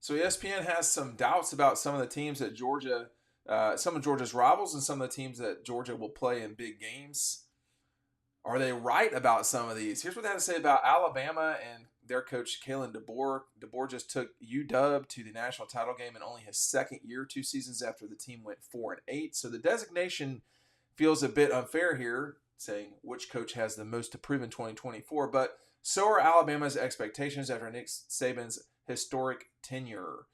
So ESPN has some doubts about some of the teams that some of Georgia's rivals, and some of the teams that Georgia will play in big games. Are they right about some of these? Here's what they had to say about Alabama and their coach, Kalen DeBoer. DeBoer just took UW to the national title game in only his second year, 2 seasons after the team went 4-8. So the designation feels a bit unfair here, saying which coach has the most to prove in 2024. But so are Alabama's expectations after Nick Saban's historic tenure.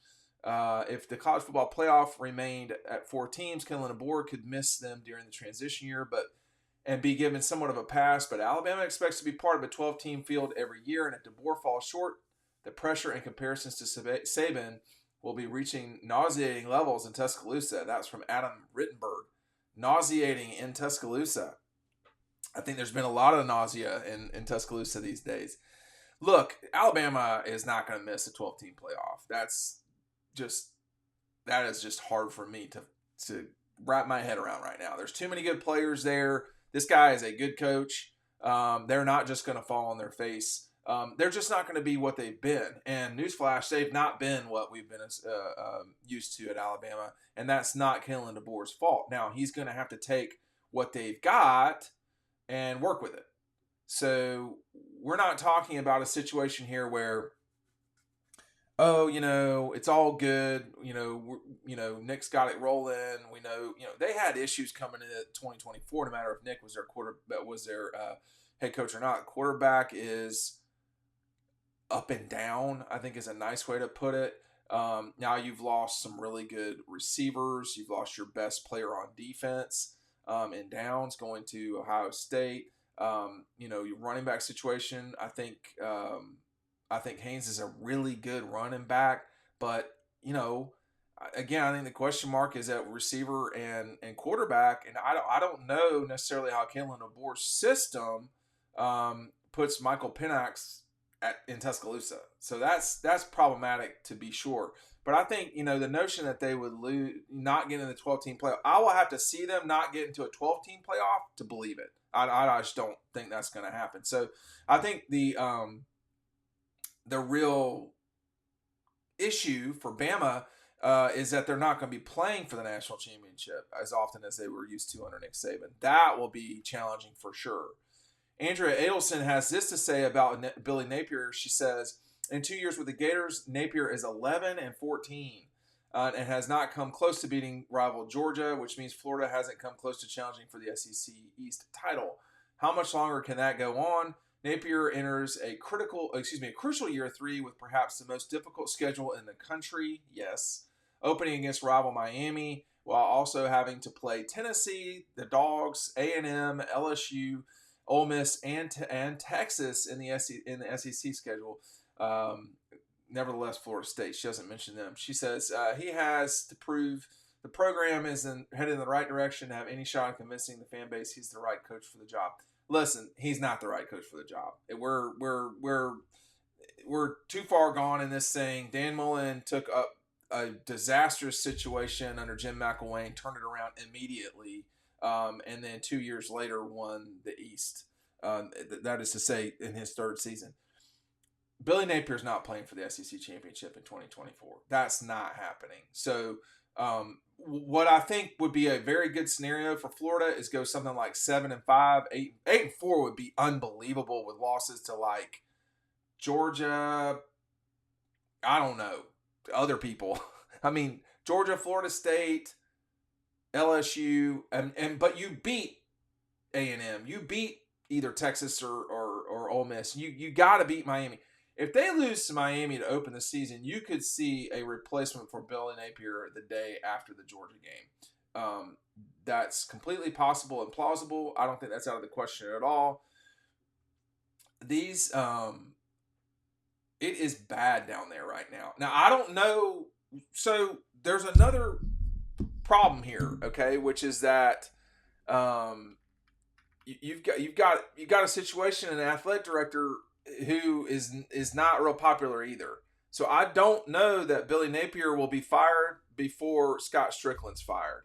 If the college football playoff remained at 4 teams, Kellen DeBoer could miss them during the transition year, and be given somewhat of a pass. But Alabama expects to be part of a 12-team field every year, and if DeBoer falls short, the pressure and comparisons to Saban will be reaching nauseating levels in Tuscaloosa. That's from Adam Rittenberg. Nauseating in Tuscaloosa. I think there's been a lot of nausea in Tuscaloosa these days. Look, Alabama is not going to miss a 12-team playoff. That is just hard for me to wrap my head around right now. There's too many good players there. This guy is a good coach. They're not just going to fall on their face. They're just not going to be what they've been. And newsflash, they've not been what we've been used to at Alabama. And that's not Kalen DeBoer's fault. Now, he's going to have to take what they've got and work with it. So we're not talking about a situation here where, it's all good. Nick's got it rolling. We know, they had issues coming into 2024, no matter if Nick was their head coach or not. Quarterback is up and down, I think is a nice way to put it. Now you've lost some really good receivers. You've lost your best player on defense in Downs going to Ohio State. Your running back situation, I think Haynes is a really good running back, but again, I think the question mark is at receiver and quarterback, and I don't know necessarily how Kalen DeBoer's system puts Michael Penix in Tuscaloosa. So that's problematic to be sure. But I think the notion that they would not get in the 12-team playoff, I will have to see them not get into a 12-team playoff to believe it. I just don't think that's going to happen. So I think the real issue for Bama is that they're not going to be playing for the national championship as often as they were used to under Nick Saban. That will be challenging for sure. Andrea Adelson has this to say about Billy Napier. She says, in 2 years with the Gators, Napier is 11-14 and has not come close to beating rival Georgia, which means Florida hasn't come close to challenging for the SEC East title. How much longer can that go on? Napier enters a crucial year 3 with perhaps the most difficult schedule in the country. Yes. Opening against rival Miami, while also having to play Tennessee, the Dogs, A&M, LSU, Ole Miss, and Texas in the SEC schedule. Nevertheless, Florida State. She doesn't mention them. She says he has to prove the program is headed in the right direction to have any shot at convincing the fan base he's the right coach for the job. Listen, he's not the right coach for the job. We're too far gone in this thing. Dan Mullen took up a disastrous situation under Jim McElwain, turned it around immediately, and then 2 years later won the East. That is to say, in his third season. Billy Napier's not playing for the SEC championship in 2024. That's not happening. So what I think would be a very good scenario for Florida is go something like 7-5, 8-4 would be unbelievable with losses to like Georgia. I don't know, other people. I mean, Georgia, Florida State, LSU, but you beat A&M. You beat either Texas or Ole Miss. You got to beat Miami. If they lose to Miami to open the season, you could see a replacement for Billy Napier the day after the Georgia game. That's completely possible and plausible. I don't think that's out of the question at all. It is bad down there right now. Now, I don't know. So there's another problem here, okay, which is that you've got a situation, an athletic director who is not real popular either. So I don't know that Billy Napier will be fired before Scott Strickland's fired.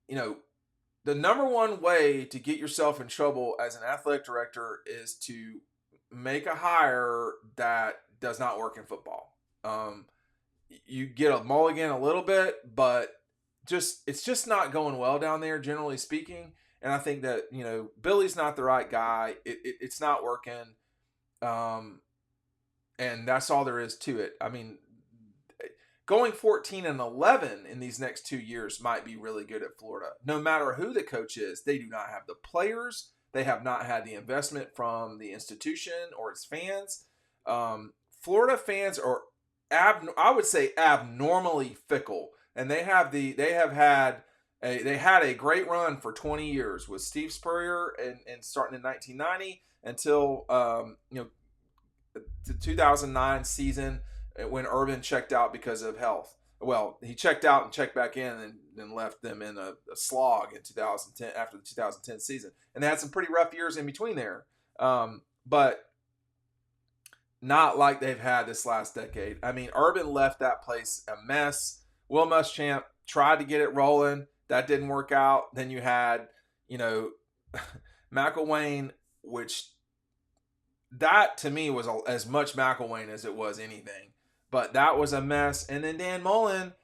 The number one way to get yourself in trouble as an athletic director is to make a hire that does not work in football. You get a mulligan a little bit, but it's just not going well down there, generally speaking. And I think that, Billy's not the right guy. It's not working. And that's all there is to it. I mean, going 14-11 in these next 2 years might be really good at Florida. No matter who the coach is, they do not have the players. They have not had the investment from the institution or its fans. Florida fans are, I would say, abnormally fickle, and they had a great run for 20 years with Steve Spurrier and starting in 1990 until the 2009 season when Urban checked out because of health. Well, he checked out and checked back in and then left them in a slog in 2010 after the 2010 season. And they had some pretty rough years in between there. But not like they've had this last decade. I mean, Urban left that place a mess. Will Muschamp tried to get it rolling. That didn't work out. Then you had, McElwain, which that to me was as much McElwain as it was anything. But that was a mess. And then Dan Mullen,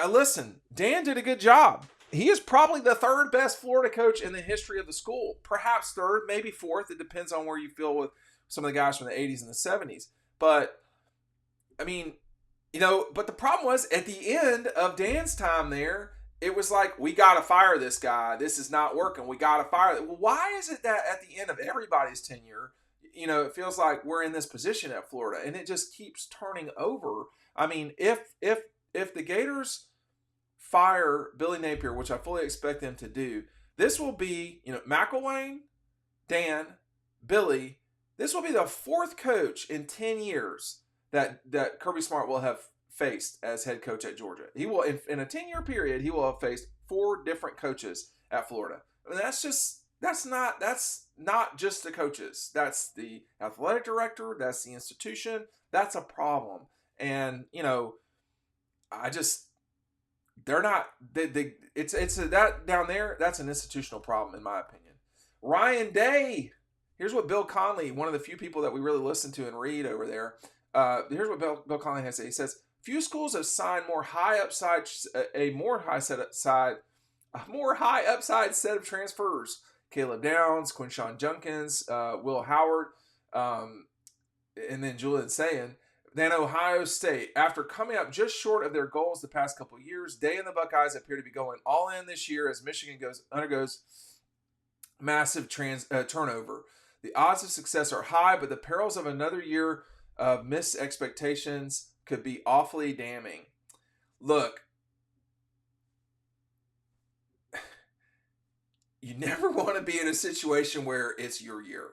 listen, Dan did a good job. He is probably the third best Florida coach in the history of the school. Perhaps third, maybe fourth. It depends on where you feel with some of the guys from the 80s and the 70s. But, I mean, but the problem was at the end of Dan's time there, it was like, we got to fire this guy. This is not working. We got to fire him. Well, why is it that at the end of everybody's tenure, it feels like we're in this position at Florida and it just keeps turning over? I mean, if the Gators fire Billy Napier, which I fully expect them to do, this will be, McElwain, Dan, Billy, this will be the fourth coach in 10 years that Kirby Smart will have faced as head coach at Georgia. He will, in a 10-year period, he will have faced 4 different coaches at Florida. I mean, that's not just the coaches. That's the athletic director. That's the institution. That's a problem. And, that down there, that's an institutional problem in my opinion. Ryan Day. Here's what Bill Conley, one of the few people that we really listen to and read over there. Here's what Bill Conley has to say. He says, few schools have signed a more high upside set of transfers. Caleb Downs, Quinshawn Junkins, Will Howard, and then Julian Sayin, than Ohio State. After coming up just short of their goals the past couple of years, Day and the Buckeyes appear to be going all in this year as Michigan undergoes massive turnover. The odds of success are high, but the perils of another year of missed expectations could be awfully damning. Look, you never want to be in a situation where it's your year.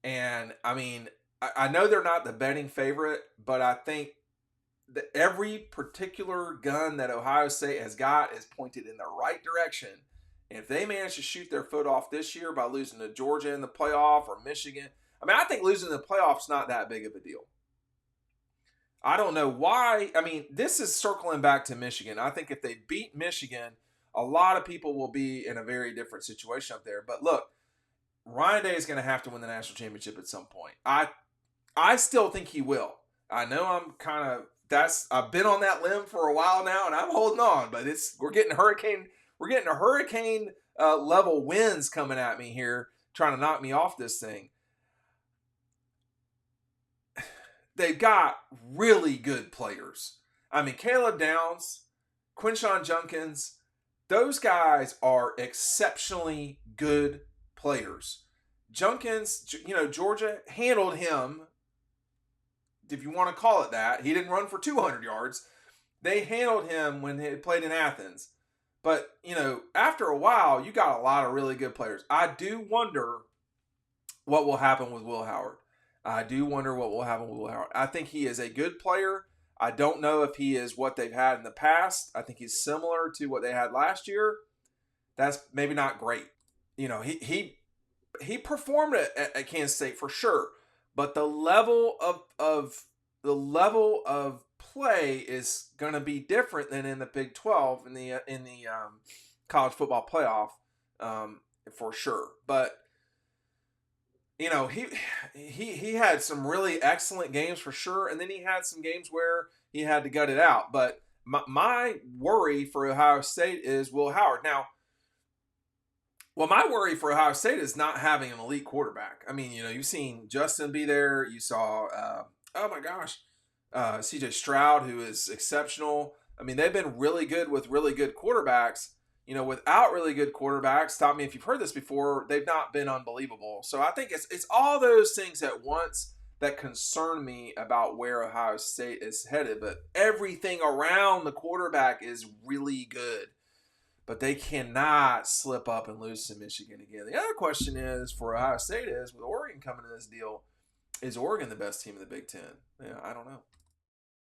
And, I mean, I know they're not the betting favorite, but I think that every particular gun that Ohio State has got is pointed in the right direction. And if they manage to shoot their foot off this year by losing to Georgia in the playoff or Michigan, I mean, I think losing the playoff's not that big of a deal. I don't know why. I mean, this is circling back to Michigan. I think if they beat Michigan, a lot of people will be in a very different situation up there. But look, Ryan Day is going to have to win the national championship at some point. I still think he will. I know I've been on that limb for a while now, and I'm holding on. But we're getting hurricane level winds coming at me here, trying to knock me off this thing. They've got really good players. I mean, Caleb Downs, Quinshawn Junkins, those guys are exceptionally good players. Junkins, Georgia handled him, if you want to call it that. He didn't run for 200 yards. They handled him when he played in Athens. But, after a while, you got a lot of really good players. I do wonder what will happen with Will Howard. I think he is a good player. I don't know if he is what they've had in the past. I think he's similar to what they had last year. That's maybe not great. He performed at Kansas State for sure, but the level of play is going to be different than in the Big 12 in the college football playoff, for sure. But you know, he had some really excellent games for sure, and then he had some games where he had to gut it out. But my worry for Ohio State is Will Howard. Now, well, my worry for Ohio State is not having an elite quarterback. I mean, you know, you've seen Justin be there. You saw, oh my gosh, C.J. Stroud, who is exceptional. I mean, they've been really good with really good quarterbacks. You know, without really good quarterbacks, stop me if you've heard this before, they've not been unbelievable. So I think it's all those things at once that concern me about where Ohio State is headed. But everything around the quarterback is really good. But they cannot slip up and lose to Michigan again. The other question is for Ohio State is, with Oregon coming to this deal, is Oregon the best team in the Big Ten? Yeah, I don't know.